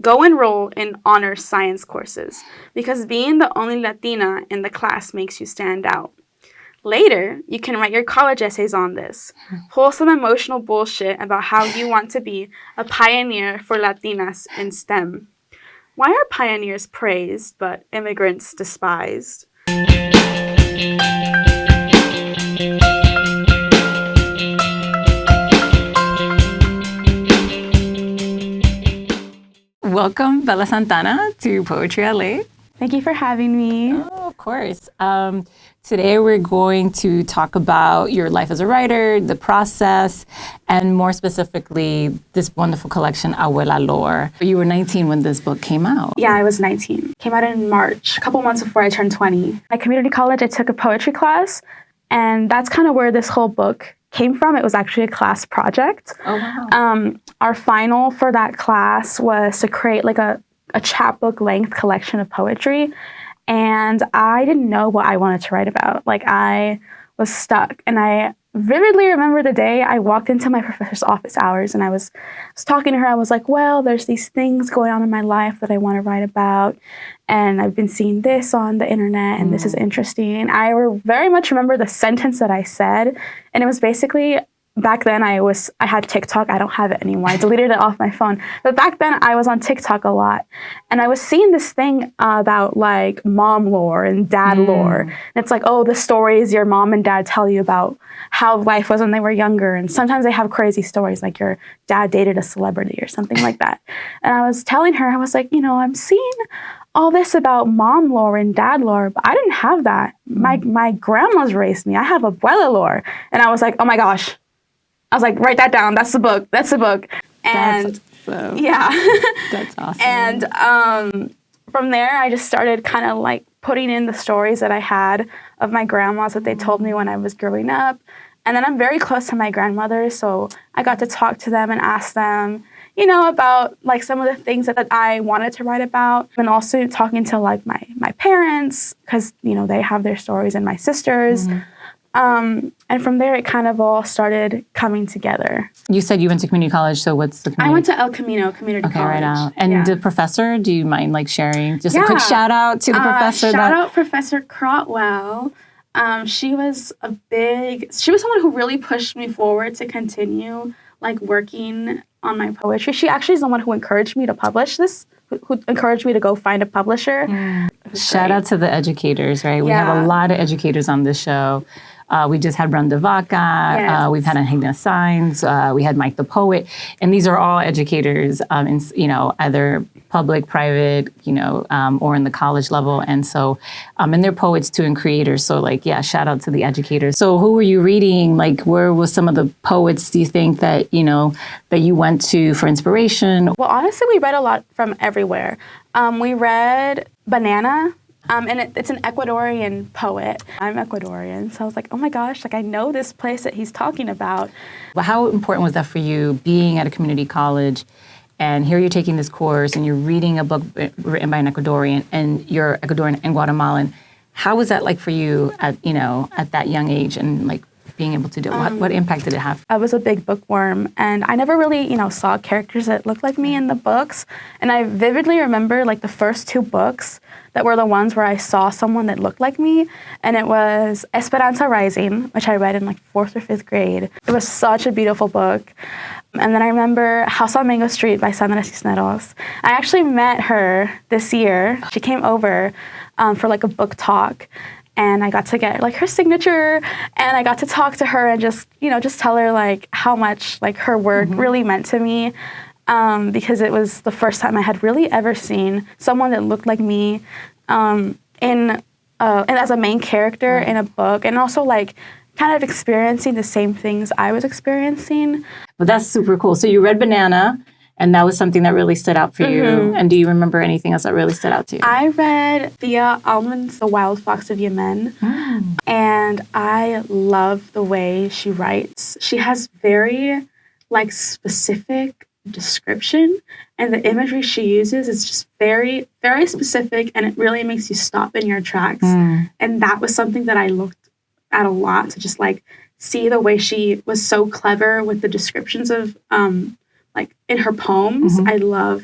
Go enroll in honors science courses because being the only Latina in the class makes you stand out. Later, you can write your college essays on this. Pull some emotional bullshit about how you want to be a pioneer for Latinas in STEM. Why are pioneers praised but immigrants despised? Welcome, Isabella Santana, to Poetry.LA. Thank you for having me. Oh, of course. Today we're going to talk about your life as a writer, the process, and more specifically, this wonderful collection, Abuela Lore. You were 19 when this book came out. Yeah, I was 19. Came out in March, a couple months before I turned 20. At community college, I took a poetry class, and that's kind of where this whole book came from. It was actually a class project. Oh, wow. Our final for that class was to create like a chapbook length collection of poetry. And I didn't know what I wanted to write about. Like, I was stuck. And I vividly remember the day I walked into my professor's office hours and I was talking to her. I was like, well, there's these things going on in my life that I want to write about. And I've been seeing this on the internet and this is interesting. I very much remember the sentence that I said. And it was basically, back then I had TikTok. I don't have it anymore. I deleted it off my phone. But back then I was on TikTok a lot. And I was seeing this thing about like mom lore and dad lore. And it's like, oh, the stories your mom and dad tell you about how life was when they were younger. And sometimes they have crazy stories like your dad dated a celebrity or something like that. And I was telling her, I was like, I'm seeing all this about mom lore and dad lore, but I didn't have that. My grandma's raised me. I have Abuela Lore. And I was like, oh my gosh. I was like, write that down. That's the book. That's the book. And yeah. That's awesome. And from there, I just started kind of like putting in the stories that I had of my grandmas that they told me when I was growing up. And then I'm very close to my grandmothers, so I got to talk to them and ask them, about like some of the things that I wanted to write about, and also talking to like my parents because they have their stories, and my sisters. And from there, it kind of all started coming together. You said you went to community college, so what's the community? I went to El Camino Community College. Right now. And the professor, do you mind like sharing just a quick shout out to the professor? Shout out Professor Crotwell. She was someone who really pushed me forward to continue like working on my poetry. She actually is the one who encouraged me to publish this, who encouraged me to go find a publisher. Shout out to the educators, right? We have a lot of educators on this show. We just had Brenda Vaca. Yes. We've had Anhigna Signs. We had Mike the Poet. And these are all educators in, either public, private, or in the college level. And so, and they're poets too and creators. So shout out to the educators. So who were you reading? Like, where was some of the poets, do you think that, that you went to for inspiration? Well, honestly, we read a lot from everywhere. We read Banana. And it's an Ecuadorian poet. I'm Ecuadorian, so I was like, oh my gosh, I know this place that he's talking about. Well, how important was that for you, being at a community college, and here you're taking this course, and you're reading a book written by an Ecuadorian, and you're Ecuadorian and Guatemalan. How was that like for you at that young age, and like being able to do it? What impact did it have? I was a big bookworm, and I never really, saw characters that looked like me in the books. And I vividly remember the first two books that were the ones where I saw someone that looked like me, and it was Esperanza Rising, which I read in 4th or 5th grade. It was such a beautiful book. And then I remember House on Mango Street by Sandra Cisneros. I actually met her this year. She came over for a book talk, and I got to get her signature, and I got to talk to her and just tell her how much her work really meant to me. Because it was the first time I had really ever seen someone that looked like me and as a main character in a book, and also kind of experiencing the same things I was experiencing. Well, that's super cool. So you read Banana, and that was something that really stood out for you. And do you remember anything else that really stood out to you? I read Thea Almond's The Wild Fox of Yemen, and I love the way she writes. She has very specific description, and the imagery she uses is just very, very specific, and it really makes you stop in your tracks. And that was something that I looked at a lot, to just see the way she was so clever with the descriptions of in her poems. I love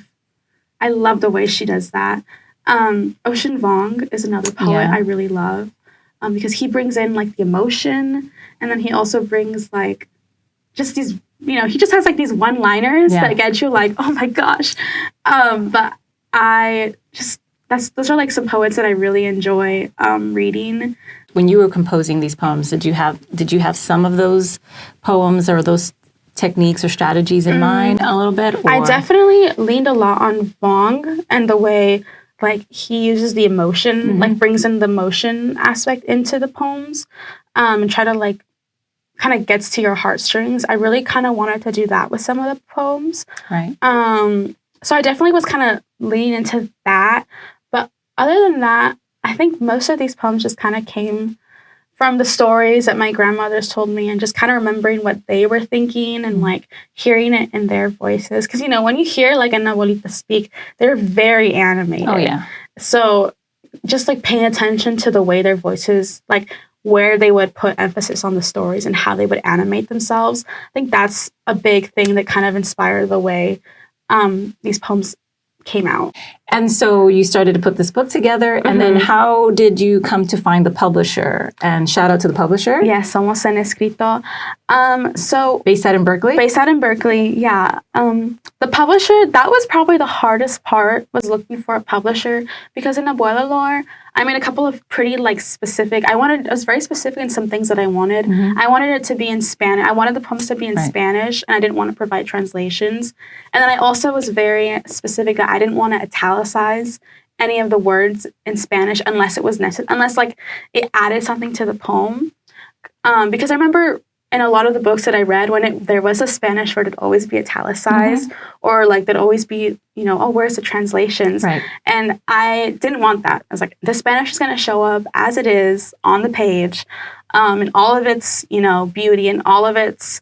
I love the way she does that. Ocean Vuong is another poet I really love because he brings in like the emotion, and then he also brings like just these, he just has like these one-liners that get you like, oh my gosh. But those are like some poets that I really enjoy reading. When you were composing these poems, did you have some of those poems or those techniques or strategies in mind a little bit? Or? I definitely leaned a lot on Vuong and the way like he uses the emotion, like brings in the emotion aspect into the poems, and try to like kind of gets to your heartstrings. I really kind of wanted to do that with some of the poems. Right. So I definitely was kind of leaning into that. But other than that, I think most of these poems just kind of came from the stories that my grandmothers told me and just kind of remembering what they were thinking and like hearing it in their voices. Because, when you hear like an abuelita speak, they're very animated. Oh, yeah. So just like paying attention to the way their voices, like where they would put emphasis on the stories and how they would animate themselves. I think that's a big thing that kind of inspired the way these poems came out. And so you started to put this book together, and then how did you come to find the publisher? And shout out to the publisher. Yeah, Somos Escrito. So based out in Berkeley? Based out in Berkeley, yeah. The publisher, that was probably the hardest part, was looking for a publisher, because in Abuela Lore, I made a couple of pretty like specific, I was very specific in some things that I wanted. I wanted it to be in Spanish. I wanted the poems to be in Spanish, and I didn't want to provide translations. And then I also was very specific that I didn't want to italicize any of the words in Spanish unless it was necessary, unless like it added something to the poem. Because I remember in a lot of the books that I read, when there was a Spanish word, it'd always be italicized, or like there'd always be, oh, where's the translations? Right. And I didn't want that. I was like, the Spanish is going to show up as it is on the page, and all of its, beauty and all of its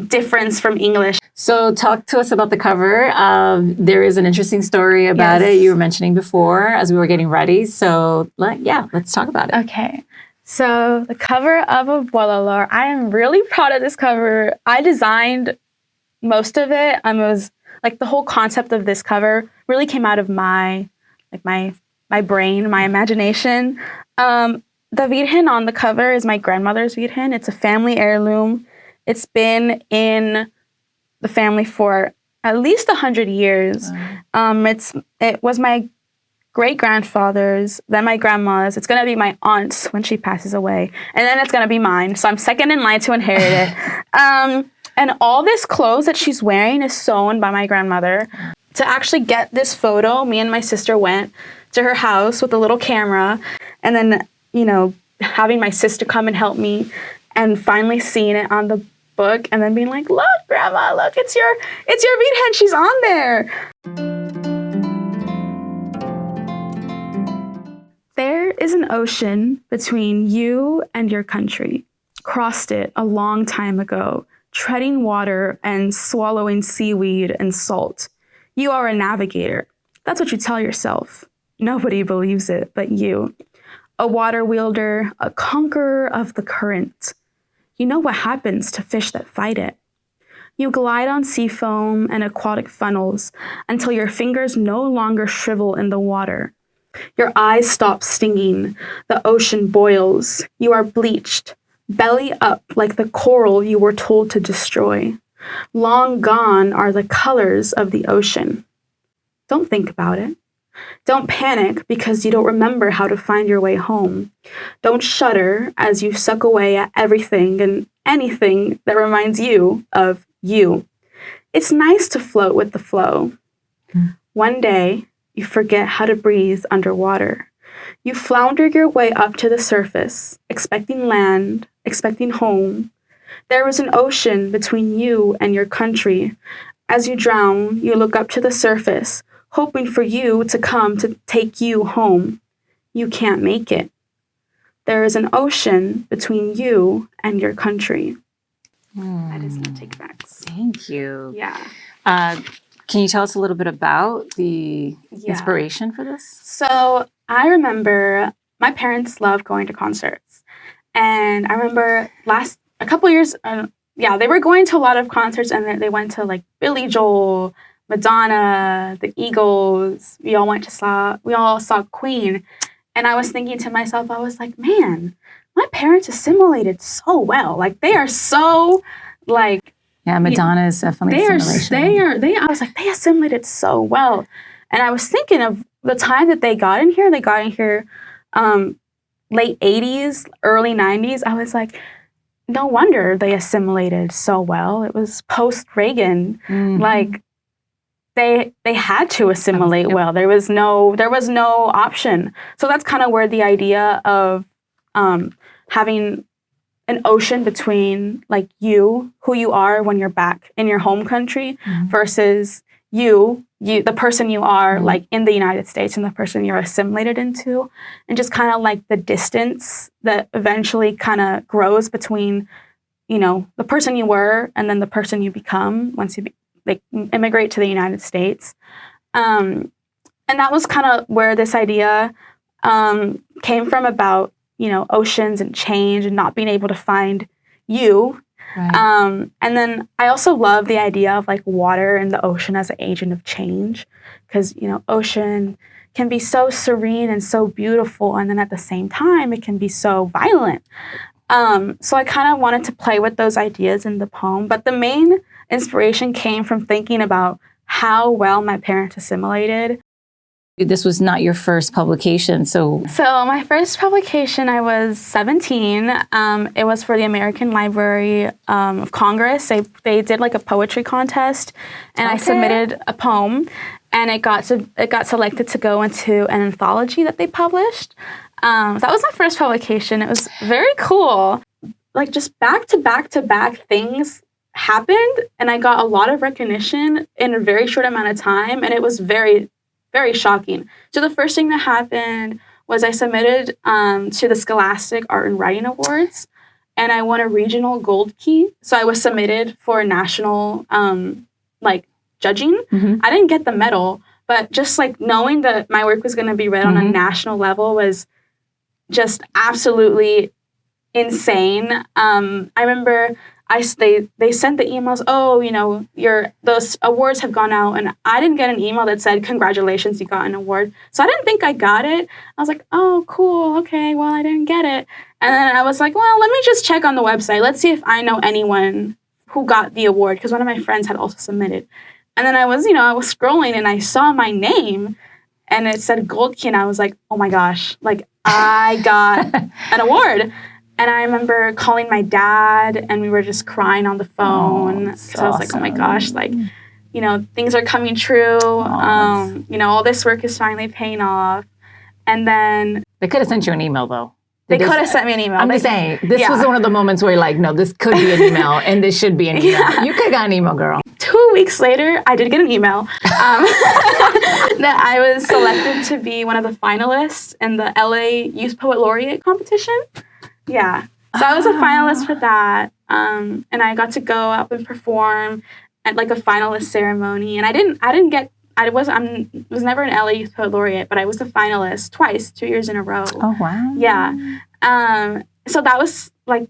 difference from English. So talk to us about the cover. There is an interesting story about it you were mentioning before as we were getting ready. So let's talk about it. Okay. So the cover of Abuela Lore, I am really proud of this cover. I designed most of it. It was like the whole concept of this cover really came out of my brain, my imagination. The Virgen on the cover is my grandmother's Virgen. It's a family heirloom. It's been in the family for at least 100 years. It was my great-grandfather's, then my grandma's. It's going to be my aunt's when she passes away. And then it's going to be mine. So I'm second in line to inherit it. And all this clothes that she's wearing is sewn by my grandmother. To actually get this photo, me and my sister went to her house with a little camera. And then, having my sister come and help me, and finally seeing it on the book, and then being like, look, Grandma, look, it's your Virgen. She's on there. There is an ocean between you and your country. Crossed it a long time ago, treading water and swallowing seaweed and salt. You are a navigator. That's what you tell yourself. Nobody believes it but you. A water wielder, a conqueror of the current. You know what happens to fish that fight it. You glide on sea foam and aquatic funnels until your fingers no longer shrivel in the water. Your eyes stop stinging. The ocean boils. You are bleached, belly up like the coral you were told to destroy. Long gone are the colors of the ocean. Don't think about it. Don't panic because you don't remember how to find your way home. Don't shudder as you suck away at everything and anything that reminds you of you. It's nice to float with the flow. One day, you forget how to breathe underwater. You flounder your way up to the surface, expecting land, expecting home. There is an ocean between you and your country. As you drown, you look up to the surface, hoping for you to come to take you home. You can't make it. There is an ocean between you and your country. That is no take backs. Thank you. Yeah. Can you tell us a little bit about the inspiration for this? So I remember my parents loved going to concerts. And I remember a couple years, they were going to a lot of concerts, and they went to like Billy Joel, Madonna, the Eagles. We all saw Queen. And I was thinking to myself, I was like, man, my parents assimilated so well. Like, they are so, like... Yeah, Madonna is definitely assimilation. I was like, they assimilated so well. And I was thinking of the time that they got in here. They got in here late 80s, early 90s. I was like, no wonder they assimilated so well. It was post-Reagan. Mm-hmm. Like, they had to assimilate well. There was no option. So that's kind of where the idea of having an ocean between, like, who you are when you're back in your home country, versus you, the person you are, like, in the United States, and the person you're assimilated into, and just kind of like the distance that eventually kind of grows between, you know, the person you were and then the person you become once you immigrate to the United States. And that was kind of where this idea came from, about, you know, oceans and change and not being able to find you. Right. And then I also love the idea of, like, water and the ocean as an agent of change, because, you know, ocean can be so serene and so beautiful, and then at the same time it can be so violent. So I kind of wanted to play with those ideas in the poem, but the main inspiration came from thinking about how well my parents assimilated. This was not your first publication, so my first publication, I was 17. It was for the American Library of Congress. They did, like, a poetry contest, and I submitted a poem, and it got selected to go into an anthology that they published. That was my first publication. It was very cool. Like, just back to back things happened, and I got a lot of recognition in a very short amount of time, and it was very, very shocking. So the first thing that happened was I submitted to the Scholastic Art and Writing Awards, and I won a regional gold key. So I was submitted for national, like, judging. I didn't get the medal, but just, like, knowing that my work was going to be read on a national level was just absolutely insane. I remember they sent the emails, oh, you know, those awards have gone out, and I didn't get an email that said, congratulations, you got an award. So I didn't think I got it. I was like, oh, cool, okay, well, I didn't get it. And then I was like, well, let me just check on the website. Let's see if I know anyone who got the award, because one of my friends had also submitted. And then I was scrolling, and I saw my name, and it said gold key, and I was like, oh my gosh, like, I got an award. And I remember calling my dad, and we were just crying on the phone, because I was like, oh my gosh, like, you know, things are coming true. You know, all this work is finally paying off. And then they could have sent you an email, though. They could have sent me an email. I'm just saying, this was one of the moments where you're like, no, this could be an email, and this should be an email. Yeah. You could have got an email, girl. 2 weeks later, I did get an email that I was selected to be one of the finalists in the LA Youth Poet Laureate competition. Yeah. So I was a finalist for that. And I got to go up and perform at, like, a finalist ceremony. And I was never an LA Youth Poet Laureate, but I was a finalist twice, 2 years in a row. Oh, wow. Yeah. So that was, like,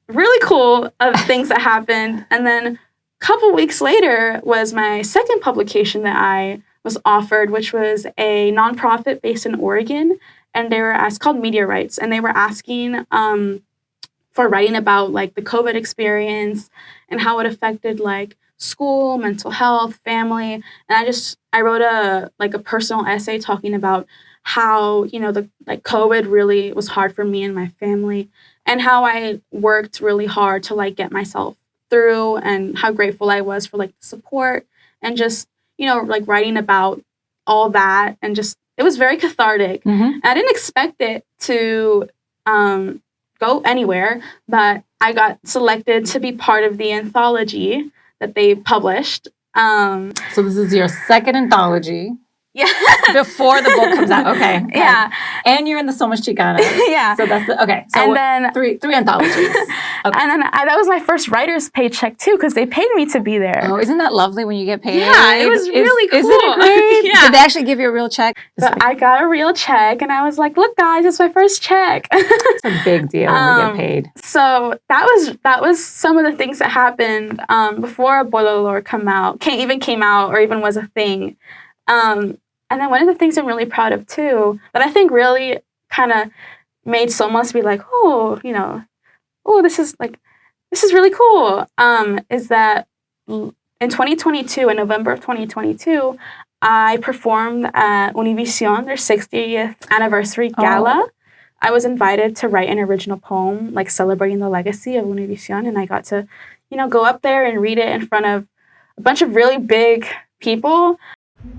really cool of things that happened. And then a couple weeks later was my second publication that I was offered, which was a nonprofit based in Oregon. And they were called MediaRites, and they were asking for writing about, like, the COVID experience and how it affected, like, school, mental health, family. And I wrote a personal essay talking about how, you know, COVID really was hard for me and my family, and how I worked really hard to, like, get myself through, and how grateful I was for, like, the support, and just, you know, like, writing about all that, and just, it was very cathartic. And I didn't expect it to go anywhere, but I got selected to be part of the anthology that they published. So this is your second anthology. Yeah. Before the book comes out. Okay. Yeah. And you're in the Somos Xicanas. Yeah. So that's okay. So and then three anthologies. Okay. And then that was my first writer's paycheck too, because they paid me to be there. Oh, isn't that lovely when you get paid? Yeah, it was really cool. Isn't it great? Yeah. Did they actually give you a real check? So I got a real check, and I was like, "Look, guys, it's my first check." It's a big deal when we get paid. So that was some of the things that happened before Abuela Lore came out, or even was a thing. And then one of the things I'm really proud of too, that I think really kind of made Somos be like, oh, this is really cool, is that in 2022, in November of 2022, I performed at Univision, their 60th anniversary gala. Oh. I was invited to write an original poem, like celebrating the legacy of Univision, and I got to, go up there and read it in front of a bunch of really big people.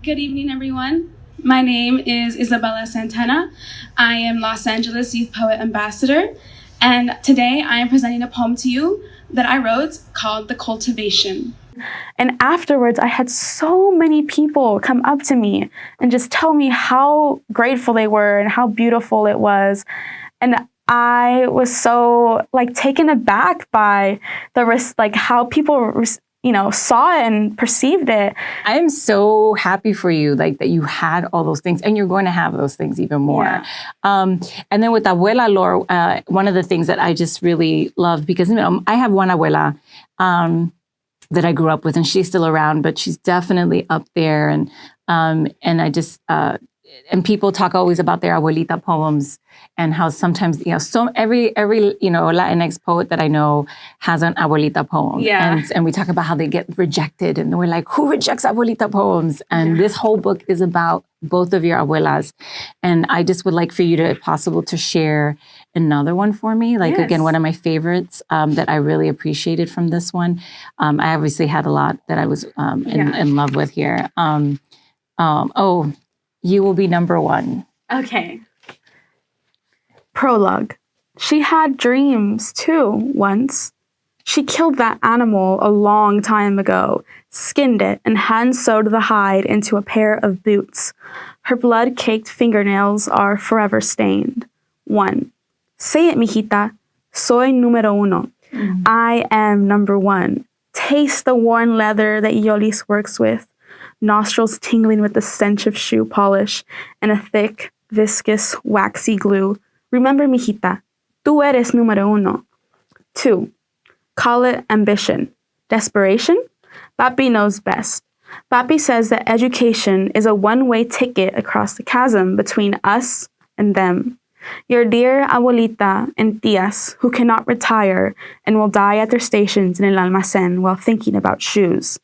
Good evening, everyone. My name is Isabella Santana. I am Los Angeles Youth Poet Ambassador, and today I am presenting a poem to you that I wrote called The Cultivation. And afterwards, I had so many people come up to me and just tell me how grateful they were and how beautiful it was. And I was so taken aback by how people saw it and perceived it. I am so happy for you, that you had all those things, and you're going to have those things even more. Yeah. And then with Abuela Lore, one of the things that I just really loved, because I have one abuela that I grew up with, and she's still around, but she's definitely up there. And I just and people talk always about their abuelita poems, and how sometimes every Latinx poet that I know has an abuelita poem. Yeah. And we talk about how they get rejected, and we're like, who rejects abuelita poems? And this whole book is about both of your abuelas. And I just would like for you to, if possible, to share another one for me. Yes. Again, one of my favorites that I really appreciated from this one. I obviously had a lot that I was in love with here. You will be number one. Okay. Prologue. She had dreams too once. She killed that animal a long time ago, skinned it, and hand-sewed the hide into a pair of boots. Her blood-caked fingernails are forever stained. 1. Say it, mijita. Soy número uno. Mm-hmm. I am number one. Taste the worn leather that Yolis works with. Nostrils tingling with the stench of shoe polish and a thick, viscous, waxy glue. Remember, mijita, tú eres número uno. 2. Call it ambition. Desperation? Papi knows best. Papi says that education is a one-way ticket across the chasm between us and them. Your dear abuelita and tías who cannot retire and will die at their stations in el almacén while thinking about shoes.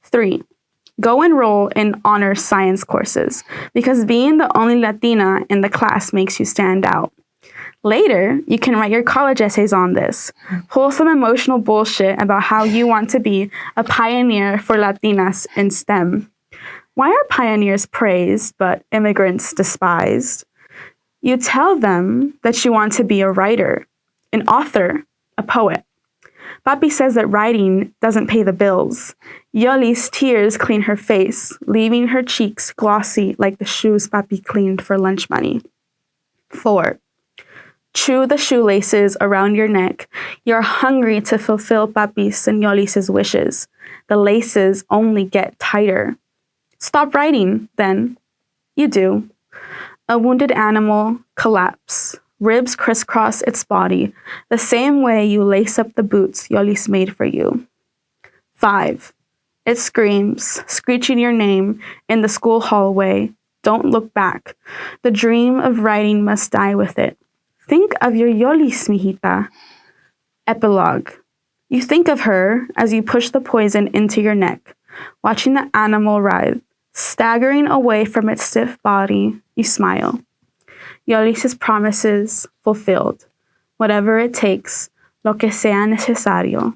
3. Go enroll in honors science courses, because being the only Latina in the class makes you stand out. Later, you can write your college essays on this. Pull some emotional bullshit about how you want to be a pioneer for Latinas in STEM. Why are pioneers praised but immigrants despised? You tell them that you want to be a writer, an author, a poet. Papi says that writing doesn't pay the bills. Yoli's tears clean her face, leaving her cheeks glossy like the shoes Papi cleaned for lunch money. 4. Chew the shoelaces around your neck. You're hungry to fulfill Papi's and Yolis' wishes. The laces only get tighter. Stop writing, then. You do. A wounded animal collapse. Ribs crisscross its body, the same way you lace up the boots Yolis made for you. 5. It screams, screeching your name in the school hallway. Don't look back. The dream of writing must die with it. Think of your Yolis, mijita. Epilogue. You think of her as you push the poison into your neck, watching the animal writhe, staggering away from its stiff body. You smile. Yolis' promises fulfilled. Whatever it takes, lo que sea necesario.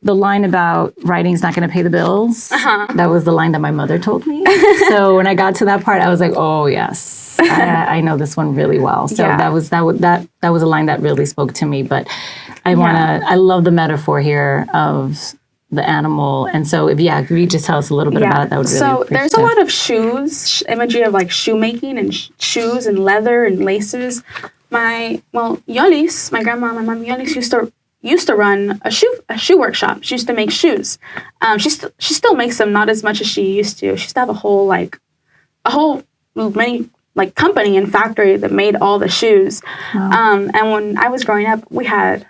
The line about writing's not going to pay the bills, that was the line that my mother told me. So when I got to that part, I was like, oh, yes, I know this one really well. So that was a line that really spoke to me. But I love the metaphor here of the animal. And so if you just tell us a little bit about it, that would really So there's a lot of shoes, imagery of like shoemaking and shoes and leather and laces. Yolis, my grandma, my mom Yolis used to run a shoe workshop. She used to make shoes. She still makes them, not as much as she used to. She used to have a whole company and factory that made all the shoes. Wow. And when I was growing up, we had,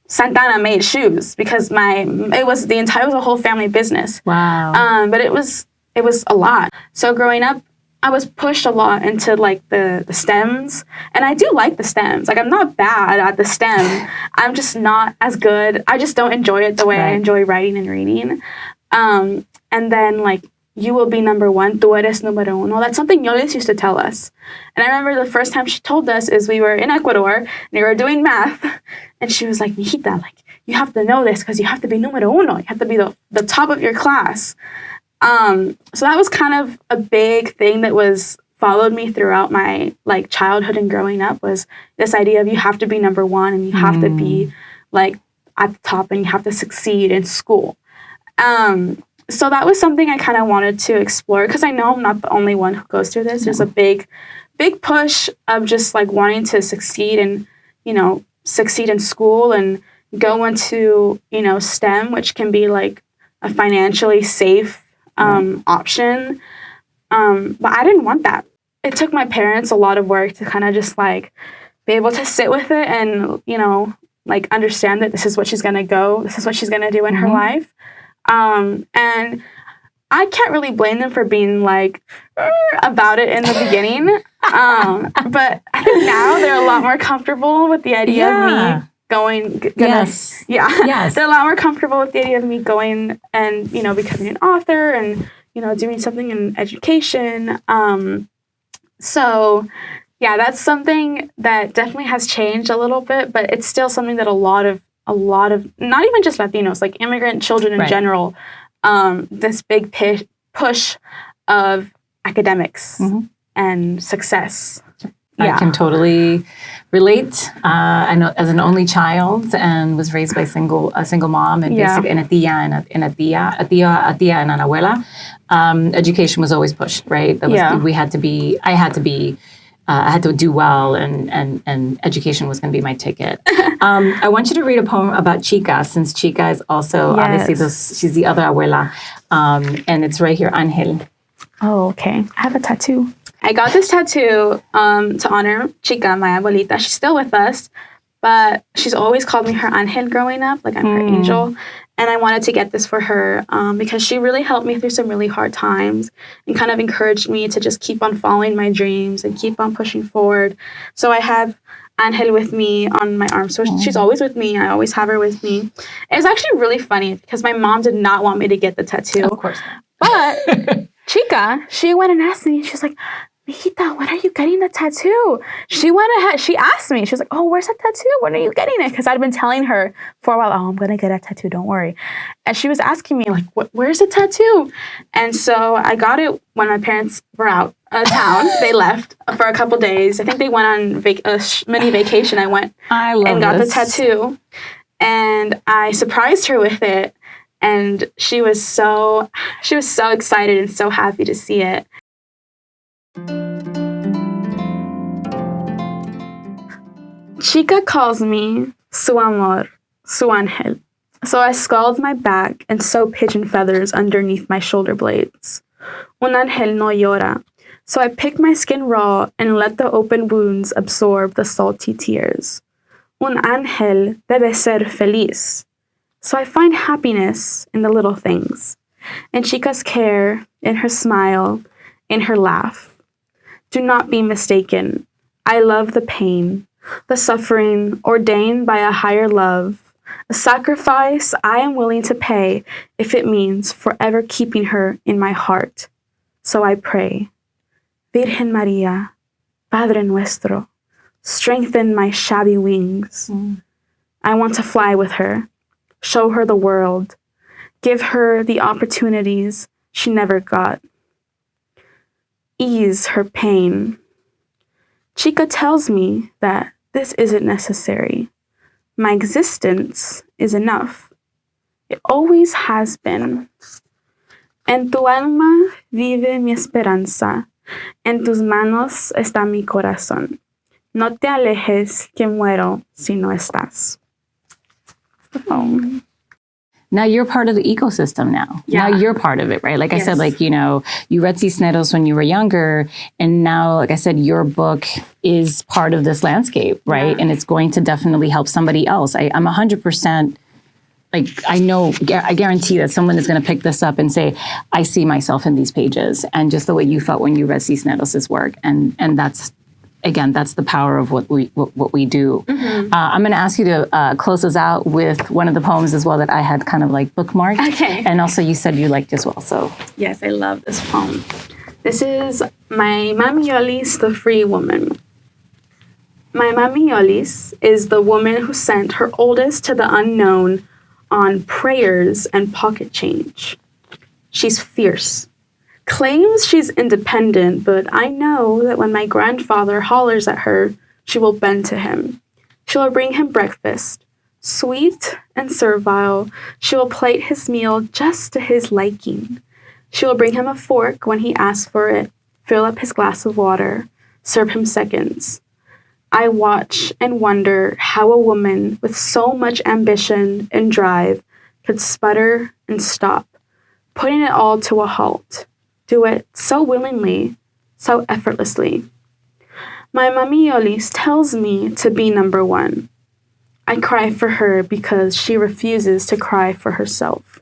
Santana made shoes because it was a whole family business. Wow. But it was a lot. So growing up, I was pushed a lot into like the stems, and I do like the stems. Like, I'm not bad at the STEM. I'm just not as good. I just don't enjoy it the way I enjoy writing and reading. And then like, you will be number one. Tú eres número uno. That's something Yolis used to tell us. And I remember the first time she told us is we were in Ecuador and we were doing math, and she was like, "Mijita, like, you have to know this because you have to be número uno. You have to be the top of your class." So that was kind of a big thing that followed me throughout my like childhood and growing up, was this idea of you have to be number one and you have to be like at the top and you have to succeed in school. So that was something I kind of wanted to explore, because I know I'm not the only one who goes through this. There's a big push of just like wanting to succeed and, succeed in school and go into, STEM, which can be like a financially safe option. But I didn't want that. It took my parents a lot of work to kind of just like be able to sit with it and, like understand that this is what she's going to go. This is what she's going to do in her life. And I can't really blame them for being like about it in the beginning. But I think now they're a lot more comfortable with the idea of me going. Yes. They're a lot more comfortable with the idea of me going and, becoming an author and, doing something in education. So yeah, that's something that definitely has changed a little bit, but it's still something that a lot of not even just Latinos, like immigrant children in general, this big push of academics and success. I can totally relate. I know, as an only child, and was raised by a single mom and basically a tía and an abuela. Education was always pushed, right? I had to do well, and education was going to be my ticket. I want you to read a poem about Chica, since Chica is also obviously she's the other abuela, and it's right here, Angel. Oh, okay. I have a tattoo. I got this tattoo to honor Chica, my abuelita. She's still with us, but she's always called me her Angel growing up, like I'm her angel. And I wanted to get this for her because she really helped me through some really hard times and kind of encouraged me to just keep on following my dreams and keep on pushing forward. So I have Angel with me on my arm. So she's always with me. I always have her with me. It's actually really funny because my mom did not want me to get the tattoo. Of course. But Chica, she went and asked me. She's like, "Mijita, when are you getting the tattoo?" She went ahead. She asked me. She was like, "Oh, where's that tattoo? When are you getting it?" Because I'd been telling her for a while, "Oh, I'm going to get a tattoo. Don't worry." And she was asking me, like, where's the tattoo? And so I got it when my parents were out of town. They left for a couple days. I think they went on a mini vacation. I went and got the tattoo. And I surprised her with it. And she was so excited and so happy to see it. Chica calls me su amor, su ángel. So I scald my back and sew pigeon feathers underneath my shoulder blades. Un ángel no llora. So I pick my skin raw and let the open wounds absorb the salty tears. Un ángel debe ser feliz. So I find happiness in the little things, in Chica's care, in her smile, in her laugh. Do not be mistaken. I love the pain, the suffering ordained by a higher love, a sacrifice I am willing to pay if it means forever keeping her in my heart. So I pray, Virgen Maria, Padre Nuestro, strengthen my shabby wings. I want to fly with her, show her the world, give her the opportunities she never got. Ease her pain. Chica tells me that this isn't necessary. My existence is enough. It always has been. En tu alma vive mi esperanza. En tus manos está mi corazón. No te alejes, que muero si no estás. The poem. Now you're part of the ecosystem now. Yeah. Now you're part of it, right? Like I said, Yes. like, you know, you read Cisneros when you were younger, and now, like I said, your book is part of this landscape, right? Yeah. And it's going to definitely help somebody else. I'm 100%, like, I guarantee that someone is going to pick this up and say, I see myself in these pages, and just the way you felt when you read Cisneros' work. And that's, again, that's the power of what we do. Mm-hmm. I'm going to ask you to close us out with one of the poems as well that I had kind of like bookmarked. Okay. And also you said you liked as well. So Yes, I love this poem. This is My Mami Yolis, the Free Woman. My Mami Yolis is the woman who sent her oldest to the unknown on prayers and pocket change. She's fierce. Claims she's independent, but I know that when my grandfather hollers at her, she will bend to him. She will bring him breakfast. Sweet and servile, she will plate his meal just to his liking. She will bring him a fork when he asks for it, fill up his glass of water, serve him seconds. I watch and wonder how a woman with so much ambition and drive could sputter and stop, putting it all to a halt. Do it so willingly, so effortlessly. My Mami Yolis tells me to be number one. I cry for her because she refuses to cry for herself.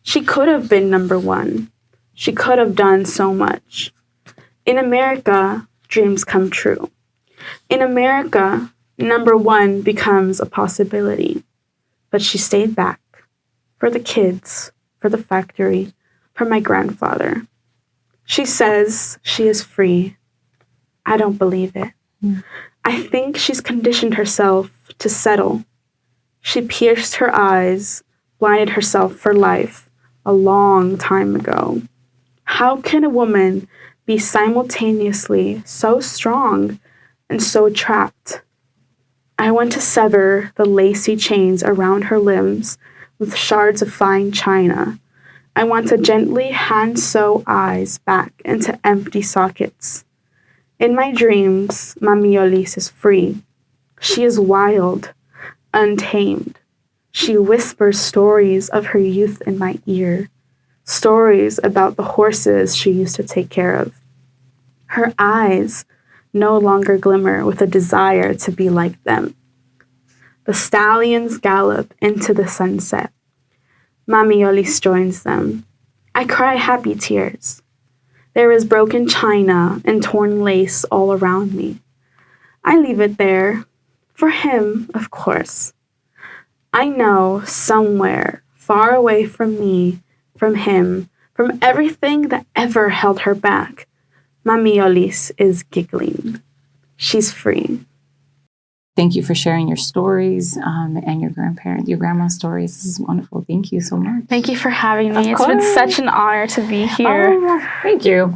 She could have been number one. She could have done so much. In America, dreams come true. In America, number one becomes a possibility. But she stayed back. For the kids, for the factory, for my grandfather. She says she is free. I don't believe it. I think she's conditioned herself to settle. She pierced her eyes, blinded herself for life a long time ago. How can a woman be simultaneously so strong and so trapped? I want to sever the lacy chains around her limbs with shards of fine china. I want to gently hand-sew eyes back into empty sockets. In my dreams, Mami Yolis is free. She is wild, untamed. She whispers stories of her youth in my ear, stories about the horses she used to take care of. Her eyes no longer glimmer with a desire to be like them. The stallions gallop into the sunset. Mami Yolis joins them. I cry happy tears. There is broken china and torn lace all around me. I leave it there. For him, of course. I know somewhere, far away from me, from him, from everything that ever held her back, Mami Yolis is giggling. She's free. thank you for sharing your stories and your grandma's stories. This is wonderful. Thank you so much. Thank you for having me. Of It's been course. such an honor to be here. Oh, thank you.